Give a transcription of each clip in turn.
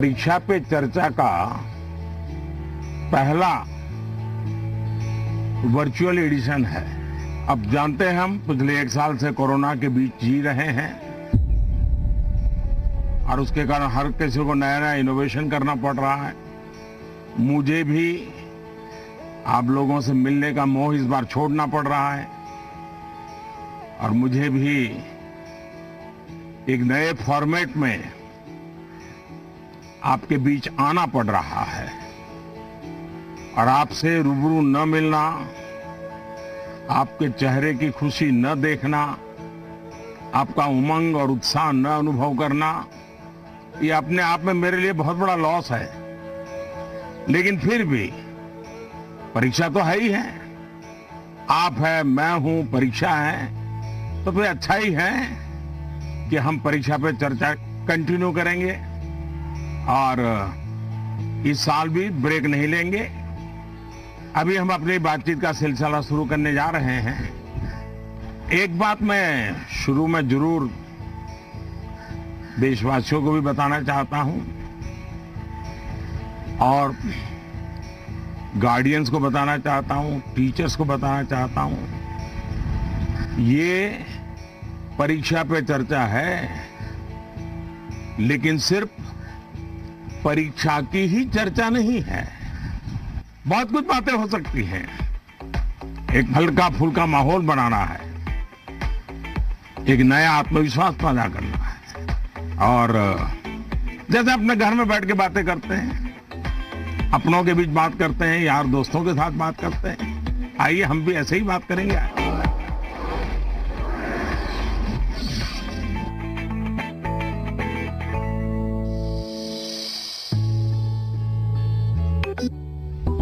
परीक्षा पे चर्चा का पहला वर्चुअल एडिशन है। अब जानते हैं हम पिछले 1 साल से कोरोना के बीच जी रहे हैं और उसके कारण हर किसी को नया नया इनोवेशन करना पड़ रहा है। मुझे भी आप लोगों से मिलने का मोह इस बार छोड़ना पड़ रहा है और मुझे भी एक नए फॉर्मेट में आपके बीच आना पड़ रहा है और आपसे रूबरू न मिलना, आपके चेहरे की खुशी न देखना, आपका उमंग और उत्साह न अनुभव करना, ये अपने आप में मेरे लिए बहुत बड़ा लॉस है। लेकिन फिर भी परीक्षा तो है ही है, आप है, मैं हूं, परीक्षा है, तो फिर अच्छा ही है कि हम परीक्षा पे चर्चा कंटिन्यू करेंगे और इस साल भी ब्रेक नहीं लेंगे। अभी हम अपनी बातचीत का सिलसिला शुरू करने जा रहे हैं। एक बात मैं शुरू में जरूर देशवासियों को भी बताना चाहता हूं और गार्डियंस को बताना चाहता हूं, टीचर्स को बताना चाहता हूं। ये परीक्षा पे चर्चा है, लेकिन सिर्फ परीक्षा की ही चर्चा नहीं है। बहुत कुछ बातें हो सकती हैं। एक हल्का फुल्का माहौल बनाना है, एक नया आत्मविश्वास पैदा करना है और जैसे अपने घर में बैठ के बातें करते हैं, अपनों के बीच बात करते हैं, यार दोस्तों के साथ बात करते हैं, आइए हम भी ऐसे ही बात करेंगे।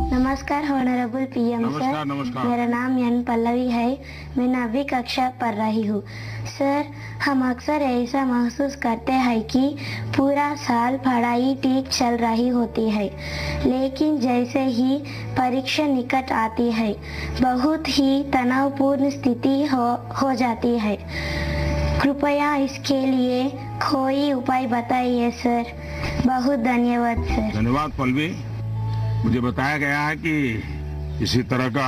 नमस्कार ऑनरेबल पीएम सर। नमस्कार। मेरा नाम एन पल्लवी है। मैं 9वीं कक्षा पढ़ रही हूँ। सर, हम अक्सर ऐसा महसूस करते हैं कि पूरा साल पढ़ाई ठीक चल रही होती है, लेकिन जैसे ही परीक्षा निकट आती है बहुत ही तनावपूर्ण स्थिति हो जाती है। कृपया इसके लिए कोई उपाय बताइए सर। बहुत धन्यवाद सर। धन्यवाद पल्लवी। मुझे बताया गया है कि इसी तरह का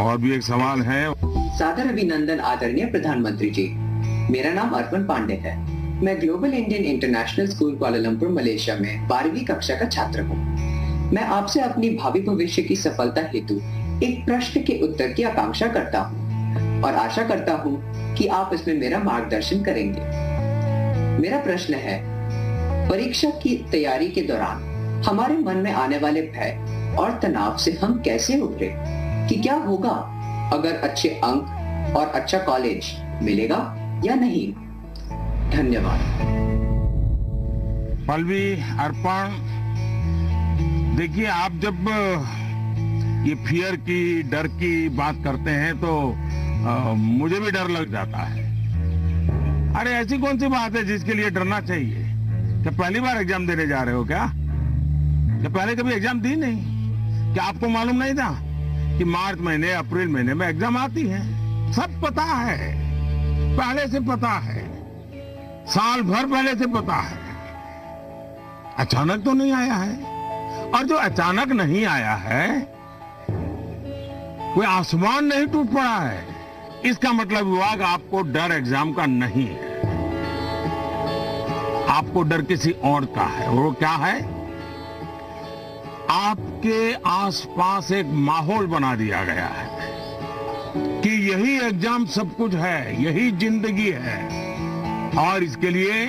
और भी एक सवाल है। सादर अभिनंदन आदरणीय प्रधानमंत्री जी। मेरा नाम अर्पण पांडे है। मैं global Indian international school Kuala Lumpur Malaysia में 12वीं कक्षा का छात्र हूँ। मैं आपसे अपनी भावी भविष्य की सफलता हेतु एक प्रश्न के उत्तर की आकांक्षा करता हूँ और आशा करता हूँ कि आप इसमें मेरा मार्गदर्शन करेंगे। मेरा प्रश्न है, परीक्षा की तैयारी के दौरान हमारे मन में आने वाले भय और तनाव से हम कैसे उभरे? कि क्या होगा अगर अच्छे अंक और अच्छा कॉलेज मिलेगा या नहीं? धन्यवाद। पल्लवी, अर्पण, देखिए, आप जब ये फियर की, डर की बात करते हैं तो मुझे भी डर लग जाता है। अरे ऐसी कौन सी बात है जिसके लिए डरना चाहिए? क्या पहली बार एग्जाम देने जा रहे हो क्या पहले कभी एग्जाम दी नहीं? क्या आपको मालूम नहीं था कि मार्च महीने, अप्रैल महीने में एग्जाम आती है? सब पता है, पहले से पता है, साल भर पहले से पता है। अचानक तो नहीं आया है, और जो अचानक नहीं आया है, कोई आसमान नहीं टूट पड़ा है। इसका मतलब हुआ कि आपको डर एग्जाम का नहीं है, आपको डर किसी और का है। वो क्या है? आपके आसपास एक माहौल बना दिया गया है कि यही एग्जाम सब कुछ है, यही जिंदगी है, और इसके लिए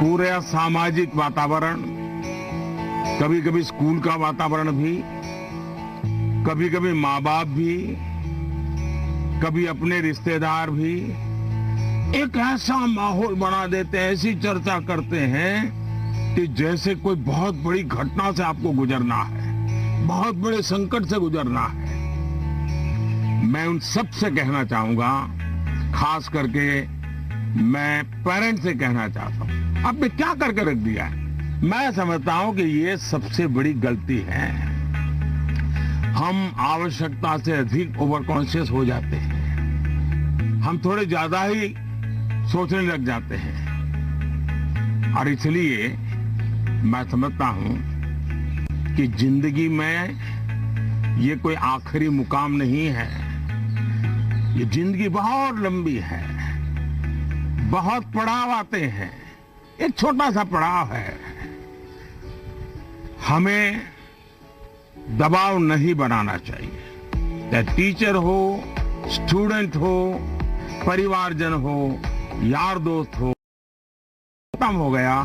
पूरा सामाजिक वातावरण, कभी कभी स्कूल का वातावरण भी, कभी कभी माँ बाप भी, कभी अपने रिश्तेदार भी एक ऐसा माहौल बना देते हैं, ऐसी चर्चा करते हैं कि जैसे कोई बहुत बड़ी घटना से आपको गुजरना है, बहुत बड़े संकट से गुजरना है। मैं उन सब से कहना चाहूंगा, खास करके मैं पेरेंट्स से कहना चाहता हूं, आपने क्या करके रख दिया है? मैं समझता हूं कि ये सबसे बड़ी गलती है। हम आवश्यकता से अधिक ओवर कॉन्शियस हो जाते हैं, हम थोड़े ज्यादा ही सोचने लग जाते हैं। और इसलिए मैं समझता हूं कि जिंदगी में ये कोई आखिरी मुकाम नहीं है। ये जिंदगी बहुत लंबी है, बहुत पड़ाव आते हैं। एक छोटा सा पड़ाव है। हमें दबाव नहीं बनाना चाहिए। चाहे टीचर हो, स्टूडेंट हो, परिवारजन हो, यार दोस्त हो, खत्म हो गया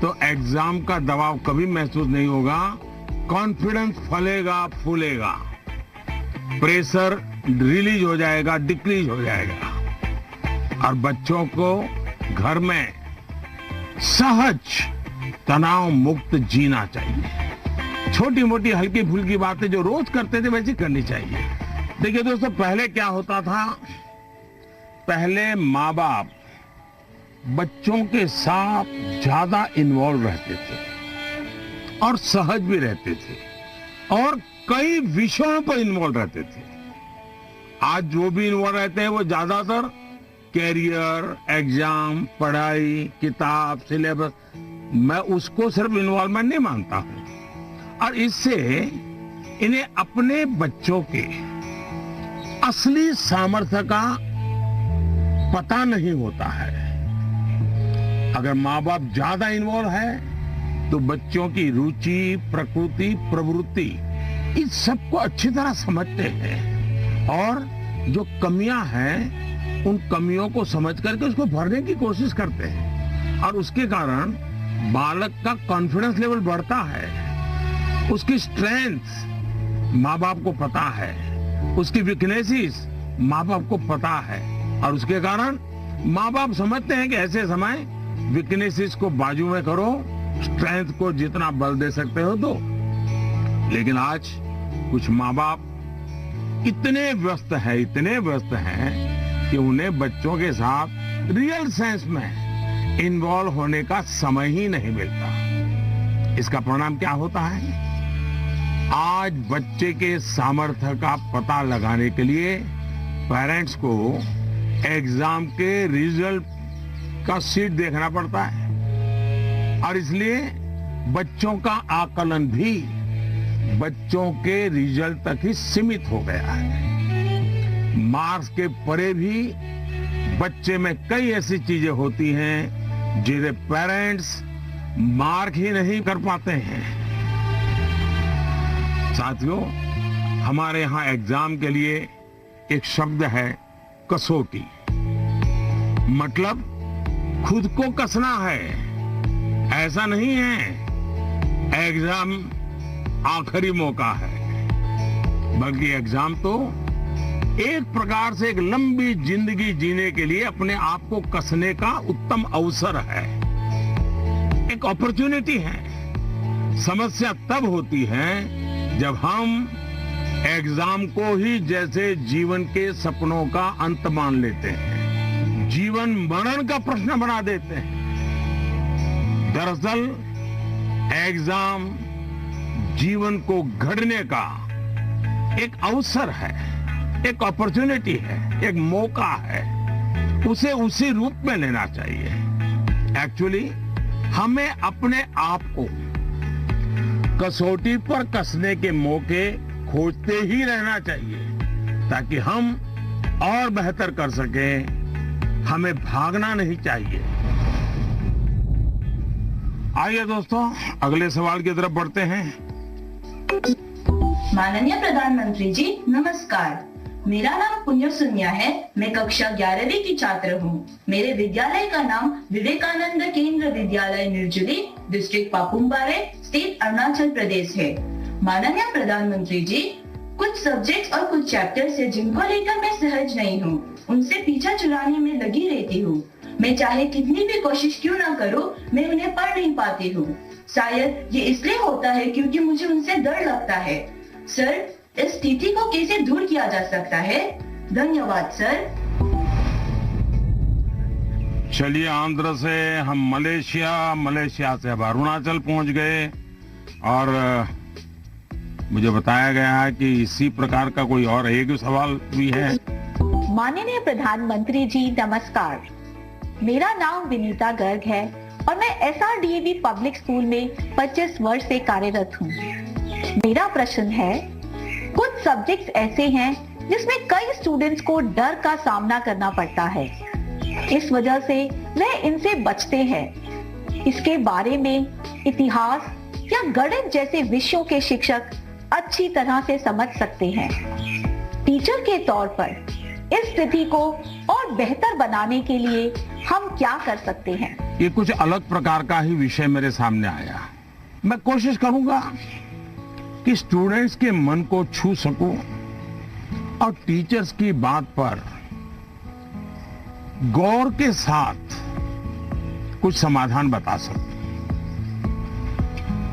तो एग्जाम का दबाव कभी महसूस नहीं होगा। कॉन्फिडेंस फलेगा फूलेगा, प्रेशर रिलीज हो जाएगा, डिक्रीज हो जाएगा और बच्चों को घर में सहज तनाव मुक्त जीना चाहिए। छोटी मोटी हल्की फुल्की बातें जो रोज करते थे वैसी करनी चाहिए। देखिए दोस्तों, पहले क्या होता था, पहले माँ बाप बच्चों के साथ ज्यादा इन्वॉल्व रहते थे और सहज भी रहते थे और कई विषयों पर इन्वॉल्व रहते थे। आज जो भी इन्वॉल्व रहते हैं वो ज्यादातर कैरियर, एग्जाम, पढ़ाई, किताब, सिलेबस, मैं उसको सिर्फ इन्वॉल्वमेंट नहीं मानता हूं। और इससे इन्हें अपने बच्चों के असली सामर्थ्य का पता नहीं होता है। अगर माँ बाप ज्यादा इन्वॉल्व है तो बच्चों की रुचि, प्रकृति, प्रवृत्ति इस सबको अच्छी तरह समझते हैं और जो कमियां हैं उन कमियों को समझ करके उसको भरने की कोशिश करते हैं और उसके कारण बालक का कॉन्फिडेंस लेवल बढ़ता है। उसकी स्ट्रेंथ माँ बाप को पता है, उसकी वीकनेसेस माँ बाप को पता है और उसके कारण माँ बाप समझते हैं कि ऐसे समय वीकनेसेस को बाजू में करो, स्ट्रेंथ को जितना बल दे सकते हो दो। लेकिन आज कुछ माँ बाप इतने व्यस्त हैं कि उन्हें बच्चों के साथ रियल सेंस में इन्वॉल्व होने का समय ही नहीं मिलता। इसका परिणाम क्या होता है? आज बच्चे के सामर्थ्य का पता लगाने के लिए पेरेंट्स को एग्जाम के रिजल्ट का सीट देखना पड़ता है और इसलिए बच्चों का आकलन भी बच्चों के रिजल्ट तक ही सीमित हो गया है। मार्क्स के परे भी बच्चे में कई ऐसी चीजें होती हैं जिन्हें पेरेंट्स मार्क ही नहीं कर पाते हैं। साथियों, हमारे यहाँ एग्जाम के लिए एक शब्द है कसौटी। मतलब खुद को कसना है, ऐसा नहीं है एग्जाम आखिरी मौका है, बल्कि एग्जाम तो एक प्रकार से एक लंबी जिंदगी जीने के लिए अपने आप को कसने का उत्तम अवसर है, एक अपॉर्चुनिटी है। समस्या तब होती है जब हम एग्जाम को ही जैसे जीवन के सपनों का अंत मान लेते हैं, जीवन मरण का प्रश्न बना देते हैं। दरअसल एग्जाम जीवन को गढ़ने का एक अवसर है, एक अपॉर्चुनिटी है, एक मौका है। उसे उसी रूप में लेना चाहिए। एक्चुअली हमें अपने आप को कसौटी पर कसने के मौके खोजते ही रहना चाहिए ताकि हम और बेहतर कर सकें। हमें भागना नहीं चाहिए। आइए दोस्तों, अगले सवाल की तरफ बढ़ते हैं। माननीय प्रधानमंत्री जी नमस्कार। मेरा नाम पुण्य सुन्या है। मैं कक्षा 11वीं की छात्र हूँ। मेरे विद्यालय का नाम विवेकानंद केंद्र विद्यालय निर्जुली, डिस्ट्रिक्ट पापुमपारे, स्टेट अरुणाचल प्रदेश है। माननीय प्रधानमंत्री जी, कुछ सब्जेक्ट्स और कुछ चैप्टर्स है जिनको लेकर मैं सहज नहीं हूँ, उनसे पीछा छुड़ाने में लगी रहती हूँ। मैं चाहे कितनी भी कोशिश क्यों ना करूँ, मैं उन्हें पढ़ नहीं पाती हूँ। शायद ये इसलिए होता है क्योंकि मुझे उनसे डर लगता है। सर, इस स्थिति को कैसे दूर किया जा सकता है? धन्यवाद सर। चलिए, आंध्र से हम मलेशिया से अब अरुणाचल पहुंच गए और मुझे बताया गया है कि इसी प्रकार का कोई और एक सवाल भी है। माननीय प्रधानमंत्री जी नमस्कार। मेरा नाम विनीता गर्ग है और मैं SRDAV पब्लिक स्कूल में 25 वर्ष से कार्यरत हूँ। मेरा प्रश्न है, कुछ सब्जेक्ट्स ऐसे हैं जिसमें कई स्टूडेंट्स को डर का सामना करना पड़ता है, इस वजह से वह इनसे बचते हैं। इसके बारे में इतिहास या गणित जैसे विषयों के शिक्षक अच्छी तरह से समझ सकते हैं। टीचर के तौर पर इस स्थिति को और बेहतर बनाने के लिए हम क्या कर सकते हैं? ये कुछ अलग प्रकार का ही विषय मेरे सामने आया। मैं कोशिश करूंगा कि स्टूडेंट्स के मन को छू सकूं और टीचर्स की बात पर गौर के साथ कुछ समाधान बता सकूं।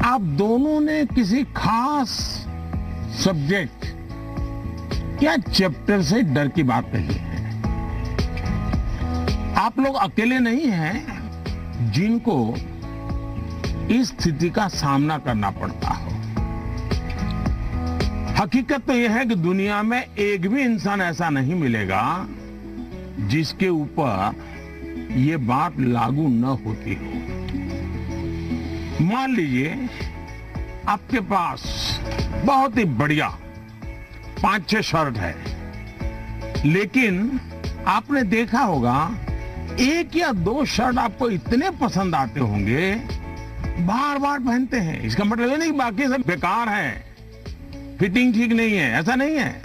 आप दोनों ने किसी खास सब्जेक्ट या चैप्टर से डर की बात कही है। आप लोग अकेले नहीं हैं जिनको इस स्थिति का सामना करना पड़ता हो। हकीकत तो यह है कि दुनिया में एक भी इंसान ऐसा नहीं मिलेगा जिसके ऊपर ये बात लागू न होती हो। मान लीजिए आपके पास बहुत ही बढ़िया 5-6 शर्ट है, लेकिन आपने देखा होगा 1 या 2 शर्ट आपको इतने पसंद आते होंगे, बार बार पहनते हैं। इसका मतलब ये नहीं कि बाकी सब बेकार हैं, फिटिंग ठीक नहीं है, ऐसा नहीं है।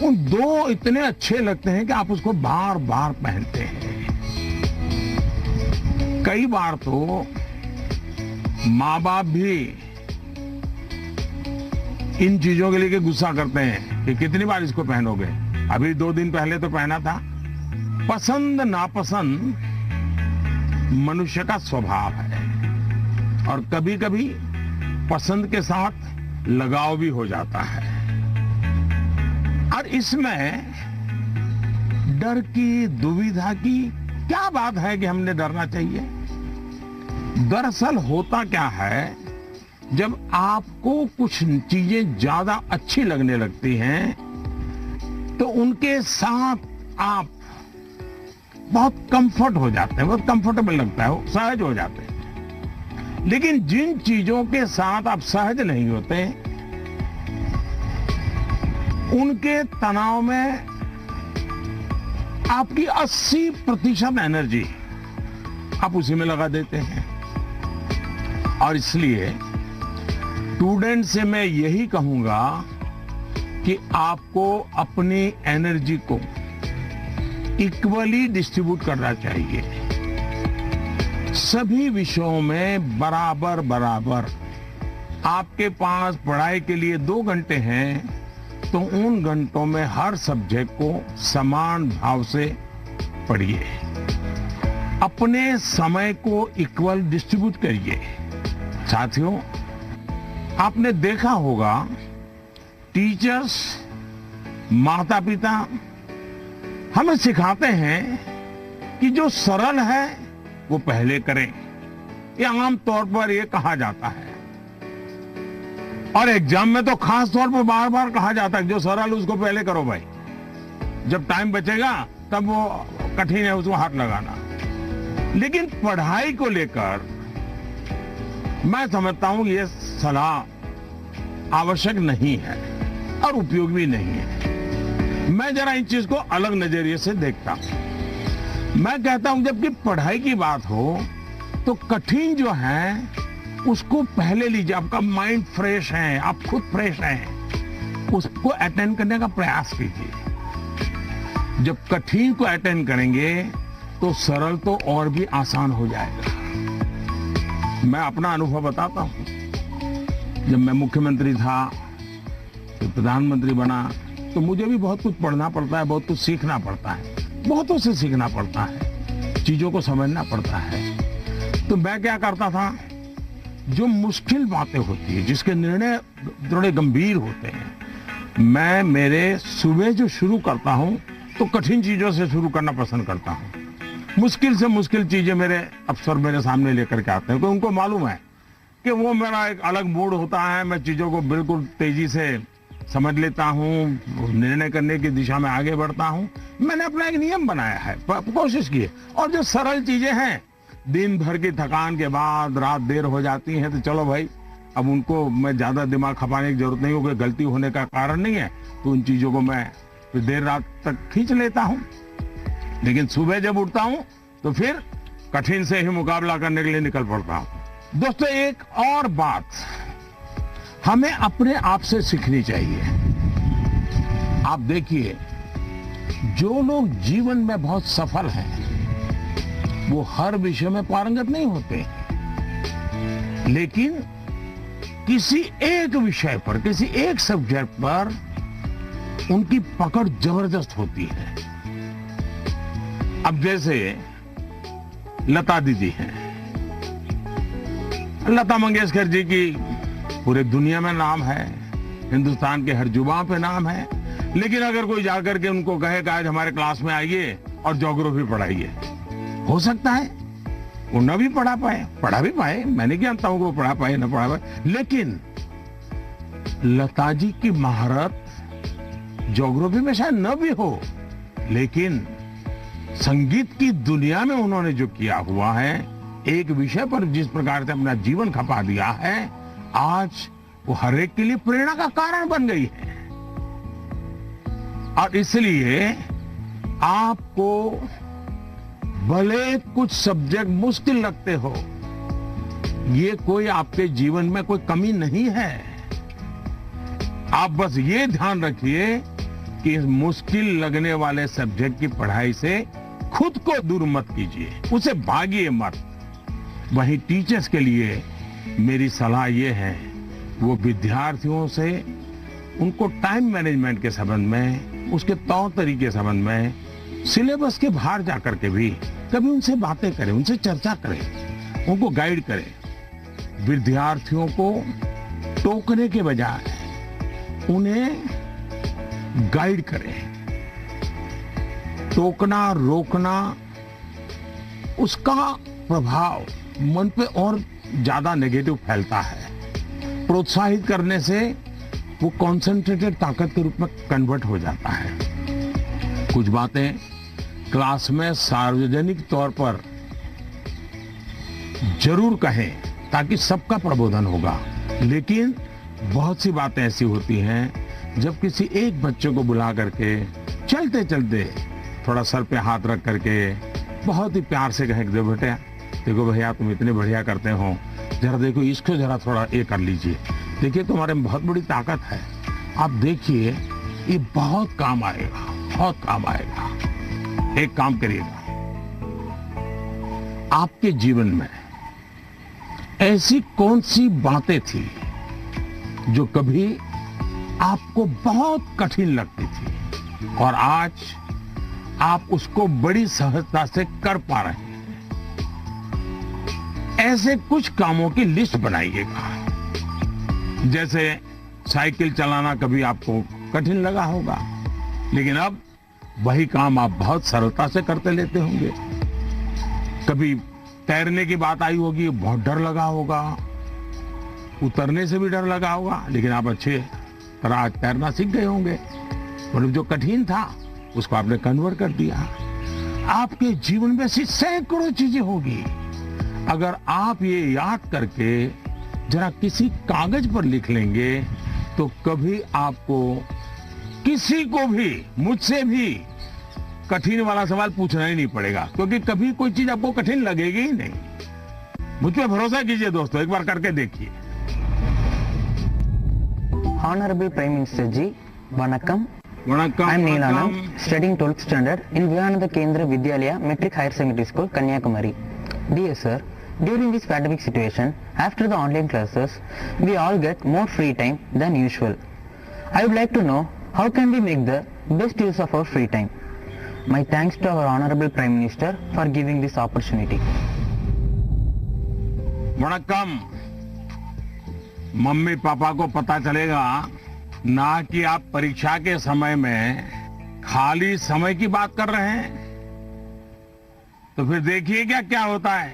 उन 2 इतने अच्छे लगते हैं कि आप उसको बार बार पहनते हैं। कई बार तो माँ बाप भी इन चीजों के लिए गुस्सा करते हैं कि कितनी बार इसको पहनोगे, अभी 2 दिन पहले तो पहना था। पसंद नापसंद मनुष्य का स्वभाव है और कभी कभी पसंद के साथ लगाव भी हो जाता है। और इसमें डर की, दुविधा की क्या बात है कि हमने डरना चाहिए? दरअसल होता क्या है, जब आपको कुछ चीजें ज्यादा अच्छी लगने लगती हैं तो उनके साथ आप बहुत कंफर्ट हो जाते हैं, बहुत कंफर्टेबल लगता है, सहज हो जाते हैं। लेकिन जिन चीजों के साथ आप सहज नहीं होते, उनके तनाव में आपकी 80% एनर्जी आप उसी में लगा देते हैं। और इसलिए स्टूडेंट से मैं यही कहूंगा कि आपको अपनी एनर्जी को इक्वली डिस्ट्रीब्यूट करना चाहिए। सभी विषयों में बराबर बराबर। आपके पास पढ़ाई के लिए 2 घंटे हैं तो उन घंटों में हर सब्जेक्ट को समान भाव से पढ़िए। अपने समय को इक्वल डिस्ट्रीब्यूट करिए। साथियों, आपने देखा होगा टीचर्स, माता पिता हमें सिखाते हैं कि जो सरल है वो पहले करें। ये आम तौर पर ये कहा जाता है और एग्जाम में तो खास तौर पर बार बार कहा जाता है जो सरल उसको पहले करो भाई, जब टाइम बचेगा तब वो कठिन है उसको हाथ लगाना। लेकिन पढ़ाई को लेकर मैं समझता हूं ये सलाह आवश्यक नहीं है और उपयोगी भी नहीं है। मैं जरा इस चीज को अलग नजरिए से देखता हूं। मैं कहता हूं जबकि पढ़ाई की बात हो तो कठिन जो है उसको पहले लीजिए। आपका माइंड फ्रेश है, आप खुद फ्रेश हैं, उसको अटेंड करने का प्रयास कीजिए। जब कठिन को अटेंड करेंगे तो सरल तो और भी आसान हो जाएगा। मैं अपना अनुभव बताता हूं। जब मैं मुख्यमंत्री था, तो प्रधानमंत्री बना, तो मुझे भी बहुत कुछ पढ़ना पड़ता है, बहुत कुछ सीखना पड़ता है, बहुतों से सीखना पड़ता है, चीजों को समझना पड़ता है। तो मैं क्या करता था, जो मुश्किल बातें होती है, जिसके निर्णय थोड़े गंभीर होते हैं, मैं मेरे सुबह जो शुरू करता हूं तो कठिन चीजों से शुरू करना पसंद करता हूं। मुश्किल से मुश्किल चीजें मेरे अफसर मेरे सामने लेकर के आते हैं, क्योंकि उनको मालूम है कि वो मेरा एक अलग मूड होता है। मैं चीजों को बिल्कुल तेजी से समझ लेता हूँ, निर्णय करने की दिशा में आगे बढ़ता हूँ। मैंने अपना एक नियम बनाया है, कोशिश की है। और जो सरल चीजें हैं दिन भर की थकान के बाद रात देर हो जाती है तो चलो भाई, अब उनको मैं ज्यादा दिमाग खपाने की जरूरत नहीं, कोई गलती होने का कारण नहीं है, तो उन चीजों को मैं फिर देर रात तक खींच लेता हूं। लेकिन सुबह जब उठता हूं तो फिर कठिन से ही मुकाबला करने के लिए निकल पड़ता हूं। दोस्तों, एक और बात हमें अपने आप से सीखनी चाहिए। आप देखिए, जो लोग जीवन में बहुत सफल हैं, वो हर विषय में पारंगत नहीं होते, लेकिन किसी एक विषय पर, किसी एक सब्जेक्ट पर उनकी पकड़ जबरदस्त होती है। अब जैसे लता दीदी हैं, लता मंगेशकर जी की पूरे दुनिया में नाम है, हिंदुस्तान के हर जुबान पे नाम है, लेकिन अगर कोई जाकर के उनको कहे कि आज हमारे क्लास में आइए और ज्योग्राफी पढ़ाइए, हो सकता है वो न भी पढ़ा भी पाए, मैं नहीं जानता हूं कि वो पढ़ा पाए न पढ़ा पाए, लेकिन लता जी की महारत ज्योग्राफी में शायद न भी हो, लेकिन संगीत की दुनिया में उन्होंने जो किया हुआ है, एक विषय पर जिस प्रकार से अपना जीवन खपा दिया है, आज वो हर एक के लिए प्रेरणा का कारण बन गई है। और इसलिए आपको भले कुछ सब्जेक्ट मुश्किल लगते हो, ये कोई आपके जीवन में कोई कमी नहीं है। आप बस ये ध्यान रखिए कि इस मुश्किल लगने वाले सब्जेक्ट की पढ़ाई से खुद को दूर मत कीजिए, उसे भागिए मत। वहीं टीचर्स के लिए मेरी सलाह ये है, वो विद्यार्थियों से उनको टाइम मैनेजमेंट के संबंध में, उसके तौर तरीके संबंध में, सिलेबस के बाहर जाकर के भी कभी उनसे बातें करें, उनसे चर्चा करें, उनको गाइड करें। विद्यार्थियों को टोकने के बजाय उन्हें गाइड करें। टोकना, रोकना, उसका प्रभाव मन पे और ज्यादा नेगेटिव फैलता है। प्रोत्साहित करने से वो कॉन्सेंट्रेटेड ताकत के रूप में कन्वर्ट हो जाता है। कुछ बातें क्लास में सार्वजनिक तौर पर जरूर कहें ताकि सबका प्रबोधन होगा, लेकिन बहुत सी बातें ऐसी होती हैं जब किसी एक बच्चे को बुला करके चलते चलते थोड़ा सर पे हाथ रख करके बहुत ही प्यार से कहें, देखो भैया तुम इतने बढ़िया करते हो, जरा देखो इसको जरा थोड़ा ये कर लीजिए, देखिए तुम्हारे में बहुत बड़ी ताकत है, आप देखिए ये बहुत काम आएगा, बहुत काम आएगा। एक काम करिएगा, आपके जीवन में ऐसी कौन सी बातें थी जो कभी आपको बहुत कठिन लगती थी और आज आप उसको बड़ी सहजता से कर पा रहे हैं? ऐसे कुछ कामों की लिस्ट बनाइएगा। जैसे साइकिल चलाना कभी आपको कठिन लगा होगा, लेकिन अब वही काम आप बहुत सरलता से करते लेते होंगे। कभी तैरने की बात आई होगी, बहुत डर लगा होगा, उतरने से भी डर लगा होगा, लेकिन आप अच्छे तरह आज तैरना सीख गए होंगे। मतलब जो कठिन था उसको आपने कन्वर्ट कर दिया। आपके जीवन में ऐसी सैकड़ों चीजें होगी, अगर आप ये याद करके जरा किसी कागज पर लिख लेंगे तो कभी आपको किसी को भी, मुझसे भी कठिन वाला सवाल पूछना ही नहीं पड़ेगा, क्योंकि कभी कोई चीज आपको कठिन लगेगी ही नहीं। मुझ पे भरोसा कीजिए दोस्तों, एक बार करके देखिए। Honorable Prime Minister Ji, Vanakkam. Vanakkam. I am Neelanand, studying 12th standard in Vivekananda Kendra Vidyalaya Metric Higher Secondary School, Kanyakumari. Dear sir, during this pandemic situation, after the online classes, we all get more free time than usual. I would like to know how can we make the best use of our free time. My thanks to our Honorable Prime Minister for giving this opportunity. वणक्कम। Mummy papa को पता चलेगा ना कि आप परीक्षा के समय में खाली समय की बात कर रहे हैं, तो फिर देखिए क्या होता है।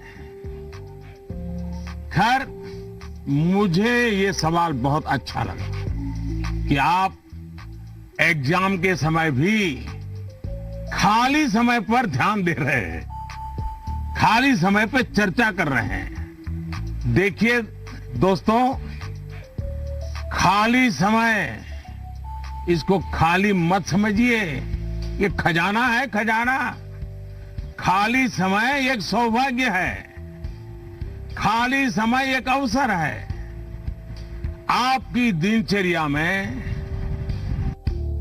खैर, मुझे ये सवाल बहुत अच्छा लगा कि आप एग्जाम के समय भी खाली समय पर ध्यान दे रहे हैं। खाली समय पे चर्चा कर रहे हैं। देखिए दोस्तों, खाली समय, इसको खाली मत समझिए। ये खजाना है, खजाना। खाली समय एक सौभाग्य है, खाली समय एक अवसर है। आपकी दिनचर्या में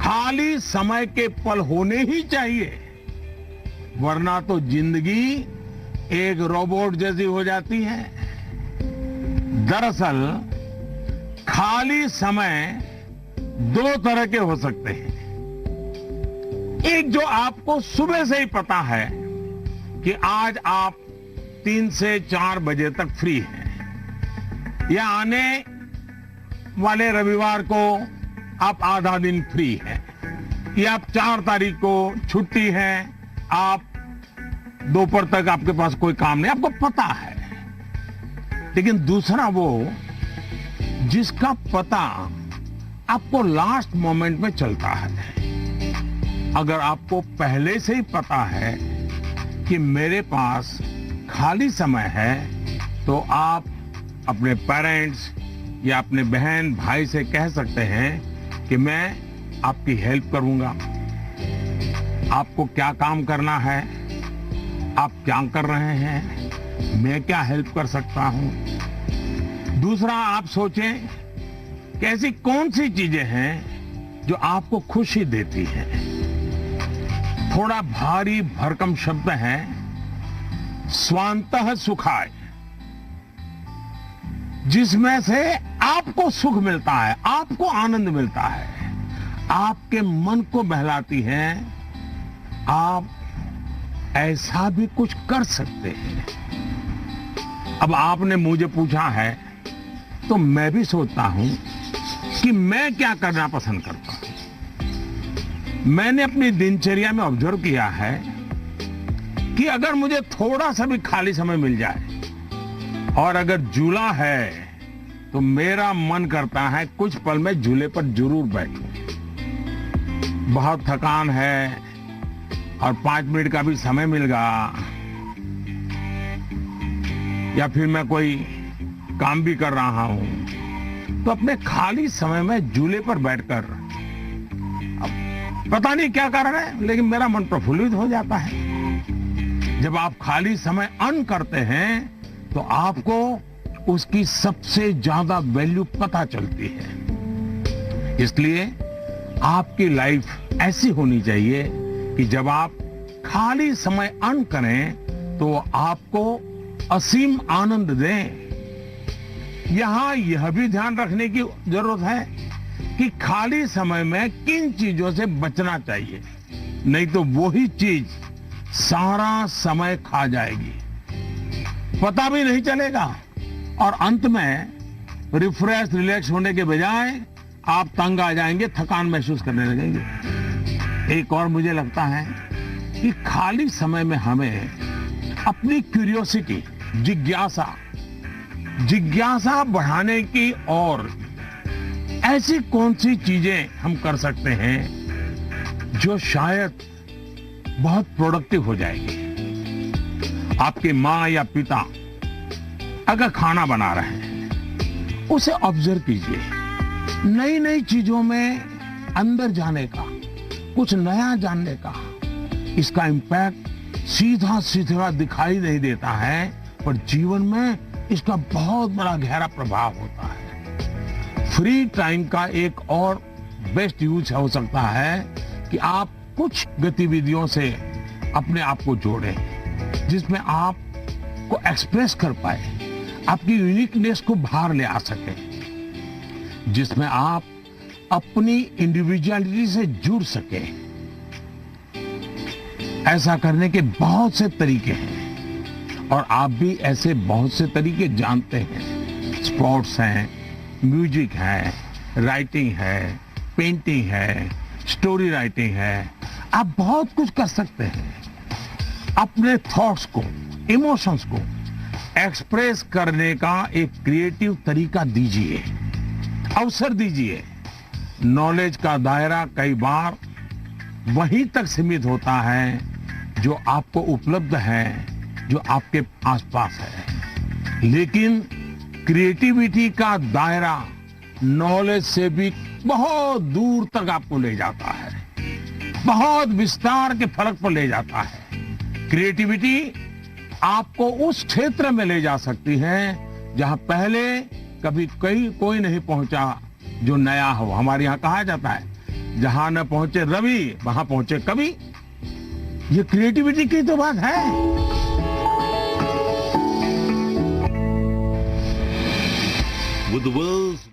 खाली समय के पल होने ही चाहिए, वरना तो जिंदगी एक रोबोट जैसी हो जाती है। दरअसल खाली समय दो तरह के हो सकते हैं। एक जो आपको सुबह से ही पता है कि आज आप 3 से 4 बजे तक फ्री हैं, या आने वाले रविवार को आप आधा दिन फ्री हैं, या आप 4 तारीख को छुट्टी है, आप दोपहर तक आपके पास कोई काम नहीं, आपको पता है। लेकिन दूसरा वो जिसका पता आपको लास्ट मोमेंट में चलता है। अगर आपको पहले से ही पता है कि मेरे पास खाली समय है, तो आप अपने पेरेंट्स या अपने बहन भाई से कह सकते हैं कि मैं आपकी हेल्प करूंगा। आपको क्या काम करना है, आप क्या कर रहे हैं, मैं क्या हेल्प कर सकता हूं। दूसरा, आप सोचें कि ऐसी कौन सी चीजें हैं जो आपको खुशी देती हैं। थोड़ा भारी भरकम शब्द है, स्वांतः सुखाय, जिसमें से आपको सुख मिलता है, आपको आनंद मिलता है, आपके मन को बहलाती है। आप ऐसा भी कुछ कर सकते हैं। अब आपने मुझे पूछा है तो मैं भी सोचता हूं कि मैं क्या करना पसंद करता हूं। मैंने अपनी दिनचर्या में ऑब्जर्व किया है कि अगर मुझे थोड़ा सा भी खाली समय मिल जाए और अगर झूला है तो मेरा मन करता है कुछ पल में झूले पर जरूर बैठूं। बहुत थकान है और 5 मिनट का भी समय मिल गया, या फिर मैं कोई काम भी कर रहा हूं, तो अपने खाली समय में झूले पर बैठकर, पता नहीं क्या कारण है, लेकिन मेरा मन प्रफुल्लित हो जाता है। जब आप खाली समय अर्न करते हैं तो आपको उसकी सबसे ज्यादा वैल्यू पता चलती है। इसलिए आपकी लाइफ ऐसी होनी चाहिए कि जब आप खाली समय अर्न करें तो आपको असीम आनंद दें। यहां यह भी ध्यान रखने की जरूरत है कि खाली समय में किन चीजों से बचना चाहिए, नहीं तो वही चीज सारा समय खा जाएगी, पता भी नहीं चलेगा, और अंत में रिफ्रेश रिलैक्स होने के बजाय आप तंग आ जाएंगे, थकान महसूस करने लगेंगे। एक और मुझे लगता है कि खाली समय में हमें अपनी क्यूरियोसिटी, जिज्ञासा बढ़ाने की और ऐसी कौन सी चीजें हम कर सकते हैं जो शायद बहुत प्रोडक्टिव हो जाएगी। आपके माँ या पिता अगर खाना बना रहे हैं, उसे ऑब्जर्व कीजिए। नई नई चीजों में अंदर जाने का, कुछ नया जानने का, इसका इम्पैक्ट सीधा सीधा दिखाई नहीं देता है, पर जीवन में इसका बहुत बड़ा गहरा प्रभाव होता है। फ्री टाइम का एक और बेस्ट यूज हो सकता है कि आप कुछ गतिविधियों से अपने आप को जोड़ें, जिसमें आप को एक्सप्रेस कर पाए, आपकी यूनिकनेस को बाहर ले आ सके, जिसमें आप अपनी इंडिविजुअलिटी से जुड़ सके। ऐसा करने के बहुत से तरीके हैं और आप भी ऐसे बहुत से तरीके जानते हैं। स्पोर्ट्स हैं, म्यूजिक है, राइटिंग है, पेंटिंग है, स्टोरी राइटिंग है। आप बहुत कुछ कर सकते हैं। अपने थॉट्स को, इमोशंस को एक्सप्रेस करने का एक क्रिएटिव तरीका दीजिए, अवसर दीजिए। नॉलेज का दायरा कई बार वहीं तक सीमित होता है जो आपको उपलब्ध है, जो आपके आसपास है, लेकिन क्रिएटिविटी का दायरा नॉलेज से भी बहुत दूर तक आपको ले जाता है, बहुत विस्तार के फलक पर ले जाता है। क्रिएटिविटी आपको उस क्षेत्र में ले जा सकती है जहां पहले कभी कोई नहीं पहुंचा जो नया हो। हमारे यहाँ कहा जाता है, जहां न पहुंचे रवि वहां पहुंचे कवि। ये क्रिएटिविटी की तो बात है। With the world's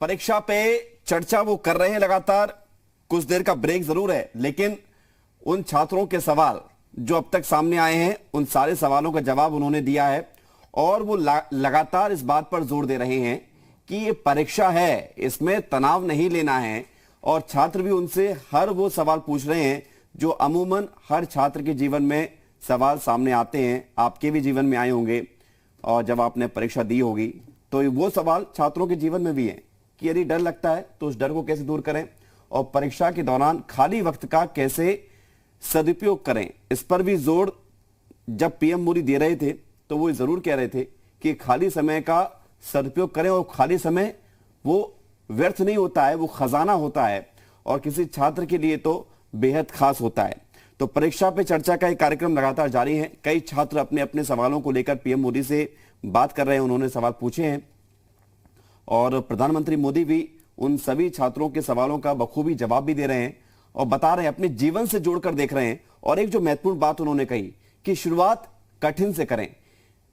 परीक्षा पे चर्चा वो कर रहे हैं लगातार, कुछ देर का ब्रेक जरूर है, लेकिन उन छात्रों के सवाल जो अब तक सामने आए हैं उन सारे सवालों का जवाब उन्होंने दिया है और वो लगातार इस बात पर जोर दे रहे हैं कि ये परीक्षा है, इसमें तनाव नहीं लेना है। और छात्र भी उनसे हर वो सवाल पूछ रहे हैं जो अमूमन हर छात्र के जीवन में सवाल सामने आते हैं, आपके भी जीवन में आए होंगे और जब आपने परीक्षा दी होगी तो वो सवाल छात्रों के जीवन में भी है कि यदि डर लगता है तो उस डर को कैसे दूर करें और परीक्षा के दौरान खाली वक्त का कैसे सदुपयोग करें। इस पर भी जोर जब पीएम मोदी दे रहे थे तो वो जरूर कह रहे थे कि खाली समय का सदुपयोग करें और खाली समय वो व्यर्थ नहीं होता है, वो खजाना होता है और किसी छात्र के लिए तो बेहद खास होता है। तो परीक्षा पे चर्चा का एक कार्यक्रम लगातार जारी है। कई छात्र अपने अपने सवालों को लेकर पीएम मोदी से बात कर रहे हैं, उन्होंने सवाल पूछे हैं और प्रधानमंत्री मोदी भी उन सभी छात्रों के सवालों का बखूबी जवाब भी दे रहे हैं और बता रहे हैं, अपने जीवन से जोड़कर देख रहे हैं। और एक जो महत्वपूर्ण बात उन्होंने कही कि शुरुआत कठिन से करें।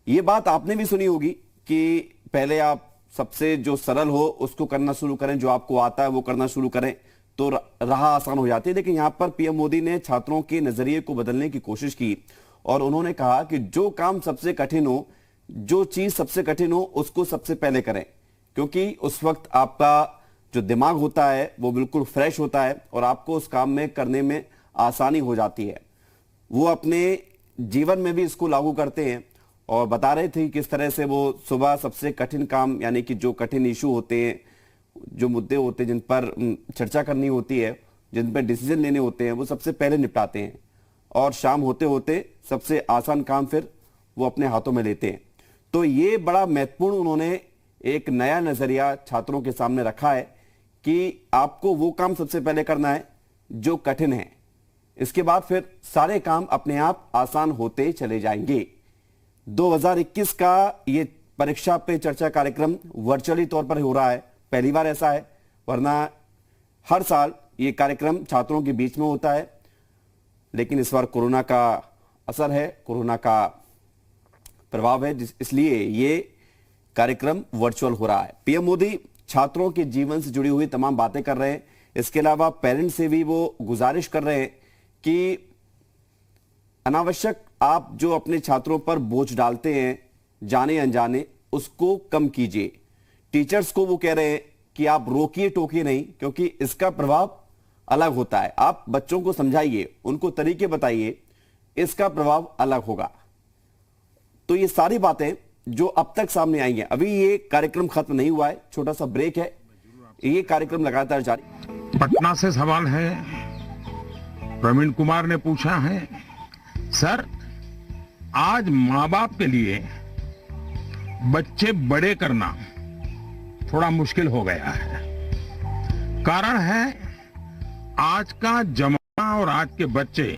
ये बात आपने भी सुनी होगी कि पहले आप सबसे जो सरल हो उसको करना शुरू करें, जो आपको आता है वो करना शुरू करें तो राह आसान हो जाती है। लेकिन यहां पर पीएम मोदी ने छात्रों के नजरिए को बदलने की कोशिश की और उन्होंने कहा कि जो काम सबसे कठिन हो, जो चीज सबसे कठिन हो उसको सबसे पहले करें, क्योंकि उस वक्त आपका जो दिमाग होता है वो बिल्कुल फ्रेश होता है और आपको उस काम में करने में आसानी हो जाती है। वो अपने जीवन में भी इसको लागू करते हैं और बता रहे थे किस तरह से वो सुबह सबसे कठिन काम, यानी कि जो कठिन इशू होते हैं, जो मुद्दे होते हैं जिन पर चर्चा करनी होती है, जिन पर डिसीजन लेने होते हैं, वो सबसे पहले निपटाते हैं और शाम होते होते सबसे आसान काम फिर वो अपने हाथों में लेते हैं। तो ये बड़ा महत्वपूर्ण उन्होंने एक नया नजरिया छात्रों के सामने रखा है कि आपको वो काम सबसे पहले करना है जो कठिन है, इसके बाद फिर सारे काम अपने आप आसान होते चले जाएंगे। 2021 का ये परीक्षा पे चर्चा कार्यक्रम वर्चुअली तौर पर हो रहा है, पहली बार ऐसा है, वरना हर साल ये कार्यक्रम छात्रों के बीच में होता है। लेकिन इस बार कोरोना का असर है, कोरोना का प्रभाव है, इसलिए ये कार्यक्रम वर्चुअल हो रहा है। पीएम मोदी छात्रों के जीवन से जुड़ी हुई तमाम बातें कर रहे हैं। इसके अलावा पेरेंट्स से भी वो गुजारिश कर रहे हैं कि अनावश्यक आप जो अपने छात्रों पर बोझ डालते हैं जाने अनजाने, उसको कम कीजिए। टीचर्स को वो कह रहे हैं कि आप रोकिए टोकिए नहीं, क्योंकि इसका प्रभाव अलग होता है। आप बच्चों को समझाइए, उनको तरीके बताइए, इसका प्रभाव अलग होगा। तो ये सारी बातें जो अब तक सामने आई हैं, अभी ये कार्यक्रम खत्म नहीं हुआ है, छोटा सा ब्रेक है, ये कार्यक्रम लगातार जारी। पटना से सवाल है, प्रवीण कुमार ने पूछा है, सर आज माँ बाप के लिए बच्चे बड़े करना थोड़ा मुश्किल हो गया है। कारण है आज का जमाना और आज के बच्चे